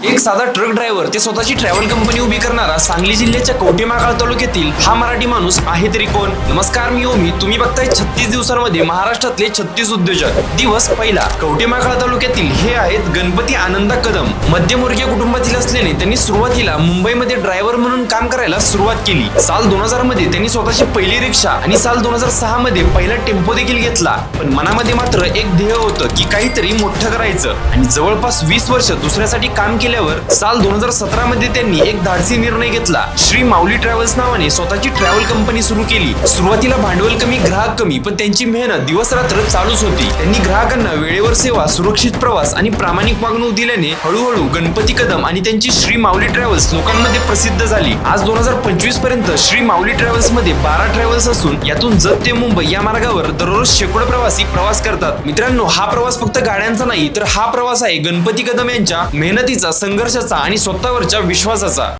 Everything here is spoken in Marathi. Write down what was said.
एक साधा ट्रक ड्रायव्हर ते स्वतःची ट्रॅव्हल कंपनी उभी करणारा सांगली जिल्ह्याच्या कवठेमहांकाळ तालुक्यातील हा मराठी माणूस आहे तरी कोण? नमस्कार, मी ओमी. तुम्ही बघताय 36 दिवसांमध्ये महाराष्ट्रातले 36 उद्योजक. दिवस पहिला. कवठेमहांकाळ तालुक्यातील हे आहेत गणपती आनंदा कदम. मध्यमवर्गीय कुटुंबातील असल्याने त्यांनी सुरुवातीला मुंबईमध्ये ड्रायव्हर म्हणून काम करायला सुरुवात केली. साल 2000 मध्ये त्यांनी स्वतःची पहिली रिक्षा आणि साल 2006 मध्ये पहिला टेम्पो देखील घेतला. पण मनामध्ये मात्र एक ध्येय होतं की काहीतरी मोठं करायचं आणि जवळपास 20 वर्ष दुसऱ्यासाठी काम केल्यावर साल 2017 मध्ये त्यांनी एक धाडसी निर्णय घेतला. श्री माऊली ट्रॅव्हल्स नावाने स्वतःची ट्रॅव्हल कंपनी सुरू केली. सुरुवातीला भांडवल कमी, ग्राहक कमी, पण त्यांची मेहनत दिवस रात्र चालूच होती. त्यांनी ग्राहकांना वेळेवर सेवा, सुरक्षित प्रवास आणि प्रामाणिक वागणूक दिल्याने हळूहळू गणपती कदम आणि त्यांची श्री माऊली ट्रॅव्हल्स लोकांमध्ये प्रसिद्ध झाली. आज 2025 पर्यंत श्री माऊली ट्रॅव्हल्स मध्ये 12 ट्रॅव्हल्स असून यातून जत ते मुंबई या मार्गावर दररोज शेकडो प्रवासी प्रवास करतात. मित्रांनो, हा प्रवास फक्त गाड्यांचा नाही, तर हा प्रवास आहे गणपती कदम यांच्या मेहनतीचा, संघर्षाचा आणि स्वतःवरच्या विश्वासाचा.